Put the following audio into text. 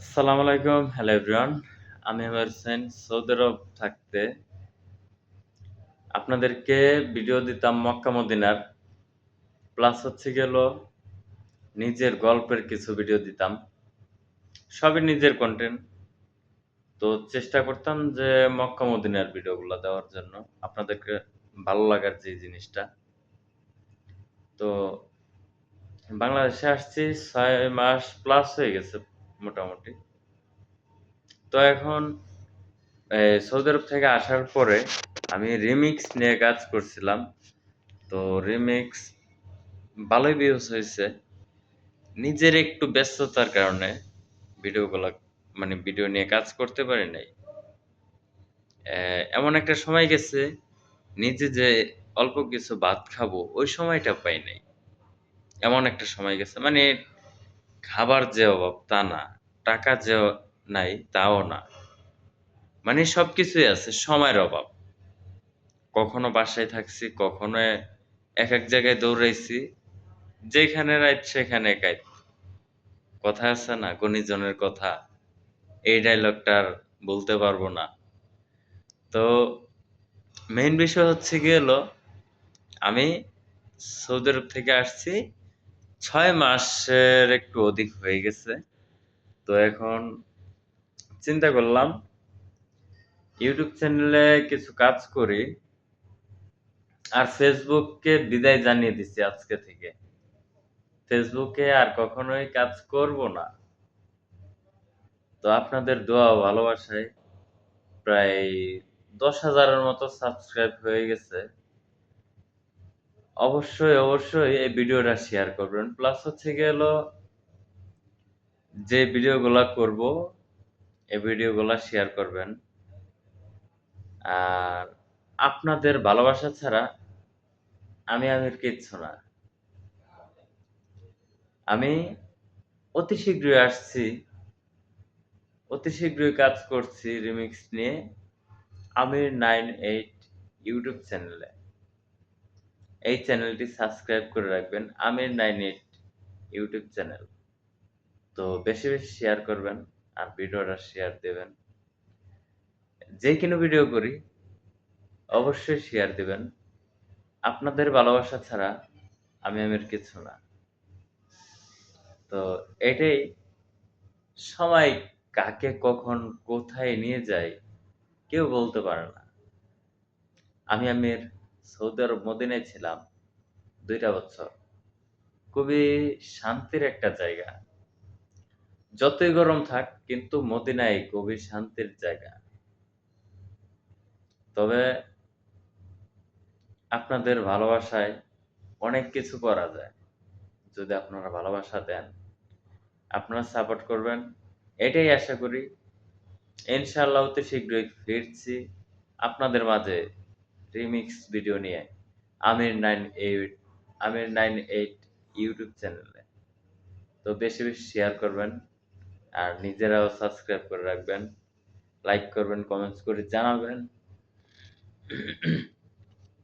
আসসালামু আলাইকুম। Hello everyone. আমি আমির হোসেন। সৌদি আরব থাকতে আপনাদেরকে ভিডিও দিতাম মক্কা মদিনার। প্লাস হচ্ছে গেল নিজের গল্পের কিছু ভিডিও দিতাম। সবই নিজের কনটেন্ট। তো চেষ্টা করতাম যে মক্কা মদিনার ভিডিওগুলা দেওয়ার জন্য। আপনাদেরকে ভালো লাগার যে জিনিসটা। তো বাংলাদেশে আসছি ৬ মাস প্লাস হয়ে গেছে মোটামুটি। তো এখন সৌদি আরব থেকে আসার পরে আমি রিমিক্স নিয়ে কাজ করছিলাম। তো রিমিক্স ভালোই ভিউজ হয়েছে। নিজের একটু ব্যস্ততার কারণে ভিডিওগুলা ভিডিও নিয়ে কাজ করতে পারি নাই। এমন একটা সময় গেছে নিজে যে অল্প কিছু ভাত খাবো ওই সময়টা পাই নাই। এমন একটা সময় গেছে খাবার যে অভাব তা না, টাকা যে নাই তাও না। সবকিছুই আছে, সময়ের অভাব। কখনো বাসায় থাকছি, কখনো একেক জায়গায় দৌড়াইছি। যেখানে রাইত সেখানে কাইত। কথা আছে না গুণীজনের কথা? এই ডায়ালগটা আর বলতে পারবো না। তো মেইন বিষয় হচ্ছে গিয়ে হলো আমি সৌদি আরব থেকে আসছি ৬ মাসের একটু অধিক হয়ে গেছে। তো এখন চিন্তা করলাম ইউটিউব চ্যানেলে কিছু কাজ করি। আর ফেসবুককে বিদায় জানিয়ে দিচ্ছি আজকে থেকে। ফেসবুকে আর কখনোই কাজ করব না। তো আপনাদের দোয়া ও ভালোবাসায় প্রায় ১০,০০০ এর মতো সাবস্ক্রাইব হয়ে গেছে। অবশ্যই এই ভিডিওটা শেয়ার করবেন। প্লাস হচ্ছে গিয়ে হলো যে ভিডিওগুলা করব, এই ভিডিওগুলা শেয়ার করবেন। আর আপনাদের ভালোবাসা ছাড়া আমির কিচ্ছু না। আমি অতি শীঘ্রই আসছি, অতি শীঘ্রই কাজ করছি রিমিক্স নিয়ে আমির 98 ইউটিউব চ্যানেলে। এই চ্যানেলটি সাবস্ক্রাইব করে রাখবেন আমির 98 ইউটিউব চ্যানেল। তো বেশি শেয়ার করবেন আর ভিডিওটা শেয়ার দেবেন। যেকোনো ভিডিও করি অবশ্যই শেয়ার দিবেন। আপনাদের ভালোবাসা ছাড়া আমির কিছু না। তো এটাই সময় কাকে কখন কোথায় নিয়ে যায় কেউ বলতে পারে না। আমির সৌদি আরব মদিনায় ছিলাম ২ টা বছর। খুবই শান্তির একটা জায়গা। যতই গরম থাক কিন্তু মদিনায় খুবই শান্তির জায়গা। তবে আপনাদের ভালোবাসায় অনেক কিছু করা যায়। যদি আপনারা ভালোবাসা দেন, আপনারা সাপোর্ট করবেন। এটাই আশা করি। ইনশাআল্লাহ অতি শীঘ্রই ফিরছি আপনাদের মাঝে রিমিক্স ভিডিও নিয়ে আমির 98 ইউটিউব চ্যানেলে। তো বেশি শেয়ার করবেন আর নিজেরাও সাবস্ক্রাইব করে রাখবেন। লাইক করবেন, কমেন্টস করে জানাবেন।